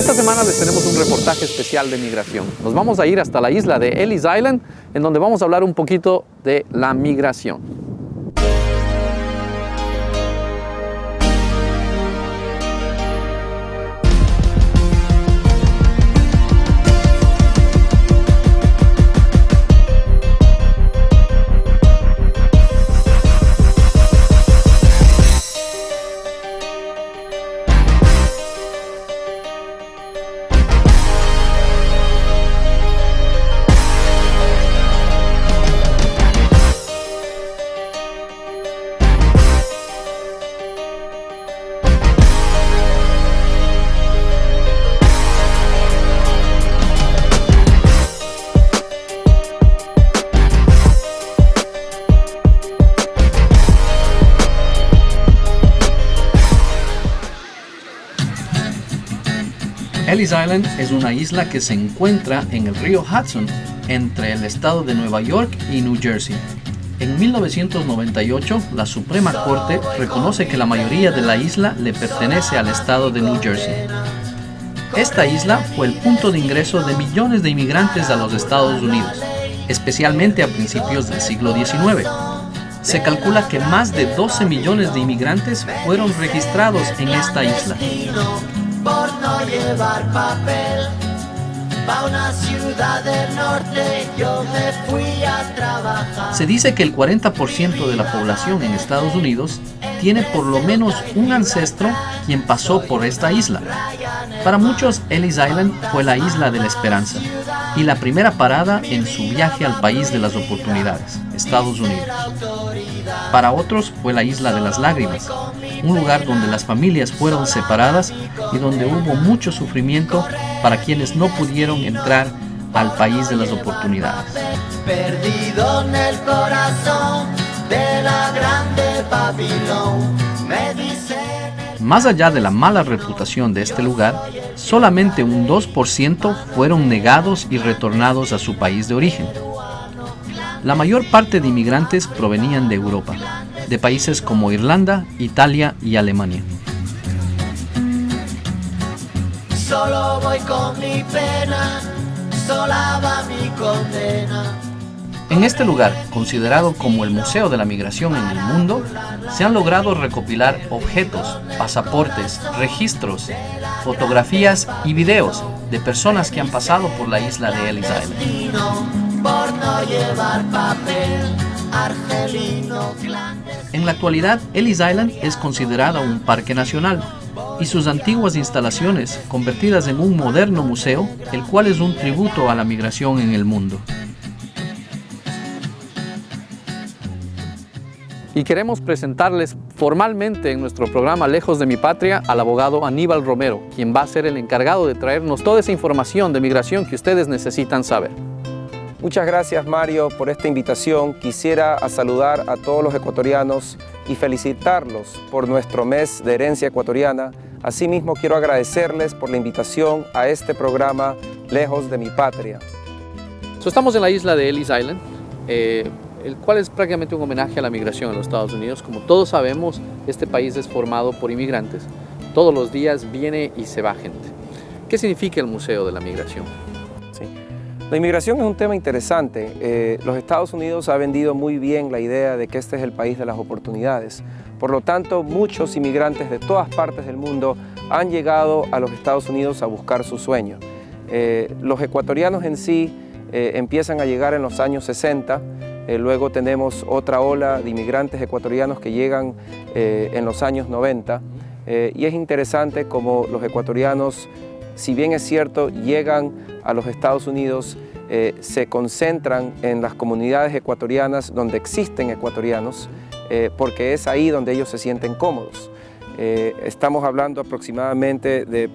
Esta semana les tenemos un reportaje especial de migración. Nos vamos a ir hasta la isla de Ellis Island, en donde vamos a hablar un poquito de la migración. Ellis Island es una isla que se encuentra en el río Hudson, entre el estado de Nueva York y New Jersey. En 1998, la Suprema Corte reconoce que la mayoría de la isla le pertenece al estado de New Jersey. Esta isla fue el punto de ingreso de millones de inmigrantes a los Estados Unidos, especialmente a principios del siglo XIX. Se calcula que más de 12 millones de inmigrantes fueron registrados en esta isla. Por no llevar papel, pa' una ciudad del norte yo me fui a trabajar. Se dice que el 40% de la población en Estados Unidos tiene por lo menos un ancestro quien pasó por esta isla. Para muchos, Ellis Island fue la isla de la esperanza y la primera parada en su viaje al país de las oportunidades, Estados Unidos. Para otros fue la isla de las lágrimas, un lugar donde las familias fueron separadas y donde hubo mucho sufrimiento para quienes no pudieron entrar al país de las oportunidades. Perdido en el corazón de la grande Babilón, me dicen... Más allá de la mala reputación de este lugar, solamente un 2% fueron negados y retornados a su país de origen. La mayor parte de inmigrantes provenían de Europa, de países como Irlanda, Italia y Alemania. Solo voy con mi pena, sola va mi condena. En este lugar, considerado como el Museo de la Migración en el mundo, se han logrado recopilar objetos, pasaportes, registros, fotografías y videos de personas que han pasado por la isla de Ellis Island. Por no llevar papel, argelino. En la actualidad, Ellis Island es considerada un parque nacional y sus antiguas instalaciones convertidas en un moderno museo, el cual es un tributo a la migración en el mundo. Y queremos presentarles formalmente en nuestro programa Lejos de mi Patria al abogado Aníbal Romero, quien va a ser el encargado de traernos toda esa información de migración que ustedes necesitan saber. Muchas gracias, Mario, por esta invitación. Quisiera saludar a todos los ecuatorianos y felicitarlos por nuestro mes de herencia ecuatoriana. Asimismo, quiero agradecerles por la invitación a este programa Lejos de mi Patria. Estamos en la isla de Ellis Island, el cual es prácticamente un homenaje a la migración en los Estados Unidos. Como todos sabemos, este país es formado por inmigrantes. Todos los días viene y se va gente. ¿Qué significa el Museo de la Migración? Sí. La inmigración es un tema interesante. Los Estados Unidos ha vendido muy bien la idea de que este es el país de las oportunidades. Por lo tanto, muchos inmigrantes de todas partes del mundo han llegado a los Estados Unidos a buscar su sueño. Los ecuatorianos en sí empiezan a llegar en los años 60. Luego tenemos otra ola de inmigrantes ecuatorianos que llegan en los años 90. Y es interesante como los ecuatorianos, si bien es cierto, llegan a los Estados Unidos, se concentran en las comunidades ecuatorianas donde existen ecuatorianos, porque es ahí donde ellos se sienten cómodos. Estamos hablando aproximadamente de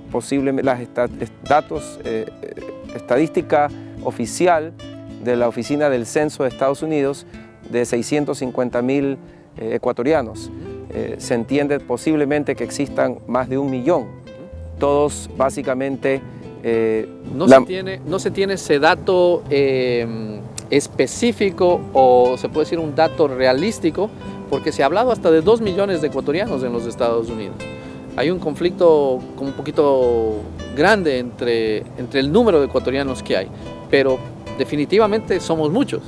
estadística oficial de la Oficina del Censo de Estados Unidos de 650,000 ecuatorianos. Se entiende posiblemente que existan más de 1 millón. Todos básicamente... No se tiene ese dato específico o se puede decir un dato realístico, porque se ha hablado hasta de 2 millones de ecuatorianos en los Estados Unidos. Hay un conflicto un poquito grande entre el número de ecuatorianos que hay, pero definitivamente somos muchos.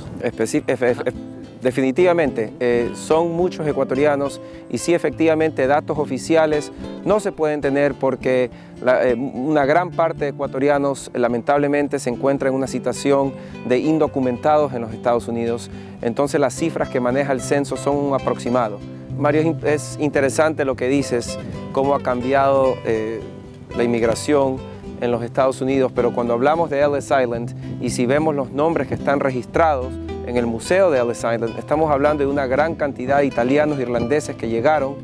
Definitivamente, son muchos ecuatorianos y sí, efectivamente, datos oficiales no se pueden tener porque una gran parte de ecuatorianos lamentablemente se encuentra en una situación de indocumentados en los Estados Unidos. Entonces las cifras que maneja el censo son un aproximado. Mario, es interesante lo que dices, cómo ha cambiado la inmigración en los Estados Unidos, pero cuando hablamos de Ellis Island y si vemos los nombres que están registrados en el museo de Ellis Island, estamos hablando de una gran cantidad de italianos e irlandeses que llegaron,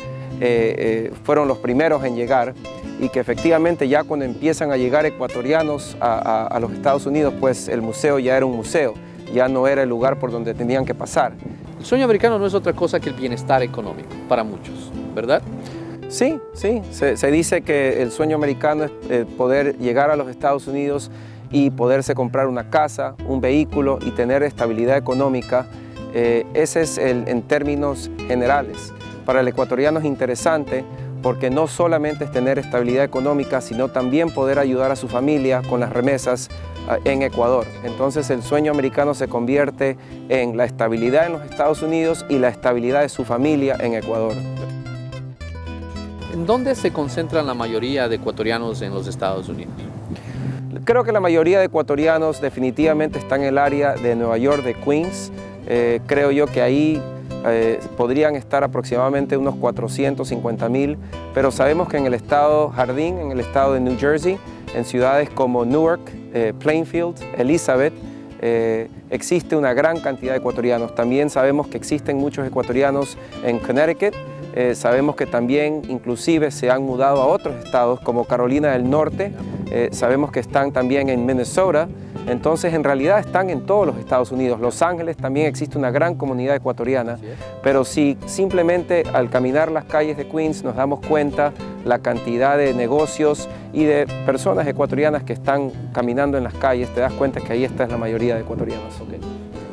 fueron los primeros en llegar, y que efectivamente ya cuando empiezan a llegar ecuatorianos a los Estados Unidos, pues el museo ya era un museo, ya no era el lugar por donde tenían que pasar. El sueño americano no es otra cosa que el bienestar económico para muchos, ¿verdad? Sí, se dice que el sueño americano es poder llegar a los Estados Unidos y poderse comprar una casa, un vehículo y tener estabilidad económica. Ese es en términos generales. Para el ecuatoriano es interesante porque no solamente es tener estabilidad económica, sino también poder ayudar a su familia con las remesas en Ecuador. Entonces el sueño americano se convierte en la estabilidad en los Estados Unidos y la estabilidad de su familia en Ecuador. ¿En dónde se concentran la mayoría de ecuatorianos en los Estados Unidos? Creo que la mayoría de ecuatorianos definitivamente están en el área de Nueva York, de Queens. Creo yo que ahí podrían estar aproximadamente unos 450,000, pero sabemos que en el estado Jardín, en el estado de New Jersey, en ciudades como Newark, Plainfield, Elizabeth, existe una gran cantidad de ecuatorianos. También sabemos que existen muchos ecuatorianos en Connecticut. Sabemos que también inclusive se han mudado a otros estados como Carolina del Norte. Sabemos que están también en Minnesota. Entonces, en realidad están en todos los Estados Unidos. Los Ángeles también existe una gran comunidad ecuatoriana, pero si simplemente al caminar las calles de Queens nos damos cuenta la cantidad de negocios y de personas ecuatorianas que están caminando en las calles, te das cuenta que ahí está la mayoría de ecuatorianos. Okay.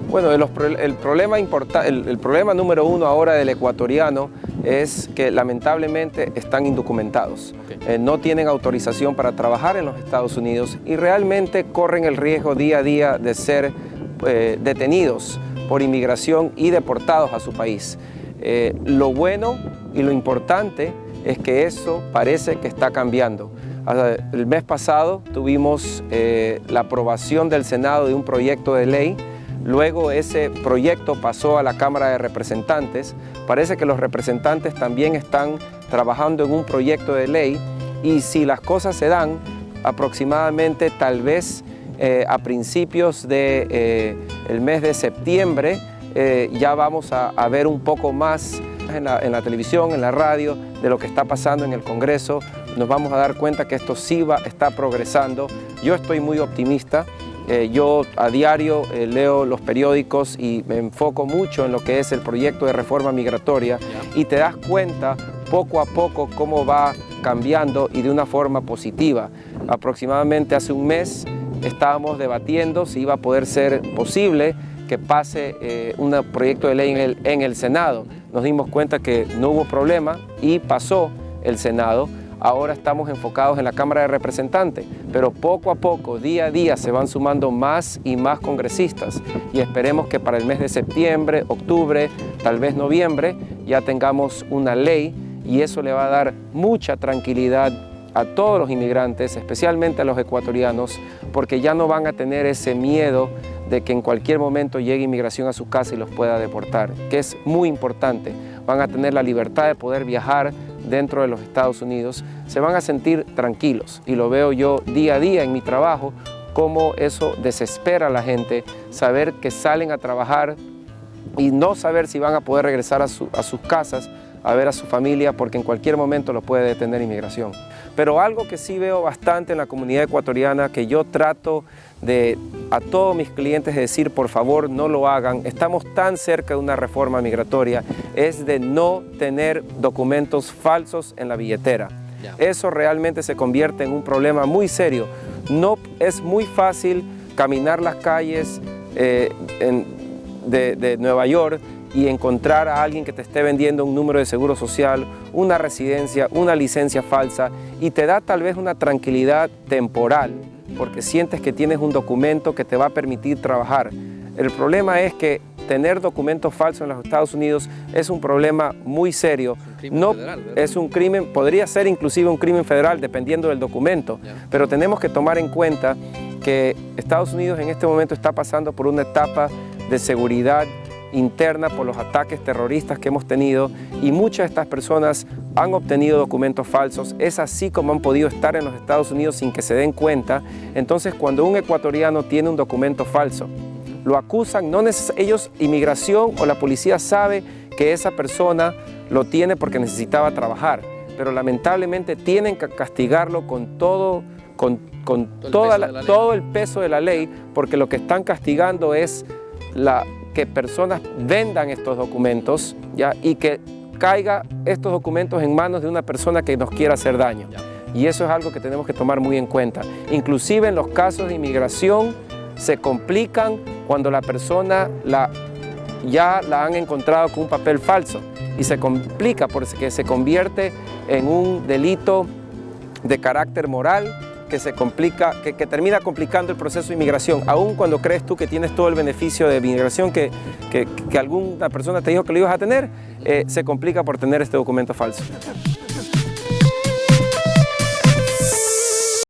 Bueno, el problema número uno ahora del ecuatoriano es que lamentablemente están indocumentados. Okay. No tienen autorización para trabajar en los Estados Unidos y realmente corren el riesgo día a día de ser detenidos por inmigración y deportados a su país. Lo bueno y lo importante es que eso parece que está cambiando. El mes pasado tuvimos la aprobación del Senado de un proyecto de ley. Luego ese proyecto pasó a la Cámara de Representantes. Parece que los representantes también están trabajando en un proyecto de ley y si las cosas se dan, aproximadamente tal vez a principios del mes de septiembre ya vamos a ver un poco más en la televisión, en la radio, de lo que está pasando en el Congreso. Nos vamos a dar cuenta que esto sí está progresando. Yo estoy muy optimista. Yo a diario leo los periódicos y me enfoco mucho en lo que es el proyecto de reforma migratoria y te das cuenta poco a poco cómo va cambiando y de una forma positiva. Aproximadamente hace un mes estábamos debatiendo si iba a poder ser posible que pase un proyecto de ley en el Senado. Nos dimos cuenta que no hubo problema y pasó el Senado. Ahora estamos enfocados en la Cámara de Representantes, pero poco a poco, día a día, se van sumando más y más congresistas y esperemos que para el mes de septiembre, octubre, tal vez noviembre, ya tengamos una ley y eso le va a dar mucha tranquilidad a todos los inmigrantes, especialmente a los ecuatorianos, porque ya no van a tener ese miedo de que en cualquier momento llegue inmigración a su casa y los pueda deportar, que es muy importante. Van a tener la libertad de poder viajar dentro de los Estados Unidos, se van a sentir tranquilos y lo veo yo día a día en mi trabajo, cómo eso desespera a la gente, saber que salen a trabajar y no saber si van a poder regresar a sus casas a ver a su familia porque en cualquier momento lo puede detener inmigración. Pero algo que sí veo bastante en la comunidad ecuatoriana, que yo trato a todos mis clientes de decir, por favor, no lo hagan, estamos tan cerca de una reforma migratoria, es de no tener documentos falsos en la billetera. Eso realmente se convierte en un problema muy serio. No es muy fácil caminar las calles de Nueva York y encontrar a alguien que te esté vendiendo un número de seguro social una residencia, una licencia falsa, y te da tal vez una tranquilidad temporal, porque sientes que tienes un documento que te va a permitir trabajar. El problema es que tener documentos falsos en los Estados Unidos es un problema muy serio. No es un crimen, podría ser inclusive un crimen federal dependiendo del documento, pero tenemos que tomar en cuenta que Estados Unidos en este momento está pasando por una etapa de seguridad interna por los ataques terroristas que hemos tenido, y muchas de estas personas han obtenido documentos falsos. Es así como han podido estar en los Estados Unidos sin que se den cuenta. Entonces, cuando un ecuatoriano tiene un documento falso, lo acusan, ellos, inmigración o la policía sabe que esa persona lo tiene porque necesitaba trabajar, pero lamentablemente tienen que castigarlo con todo el peso de la ley, porque lo que están castigando es que personas vendan estos documentos, ¿ya? Y que caiga estos documentos en manos de una persona que nos quiera hacer daño. Y eso es algo que tenemos que tomar muy en cuenta. Inclusive en los casos de inmigración se complican cuando la persona ya la han encontrado con un papel falso, y se complica porque se convierte en un delito de carácter moral que termina complicando el proceso de inmigración. Aun cuando crees tú que tienes todo el beneficio de inmigración que alguna persona te dijo que lo ibas a tener, se complica por tener este documento falso.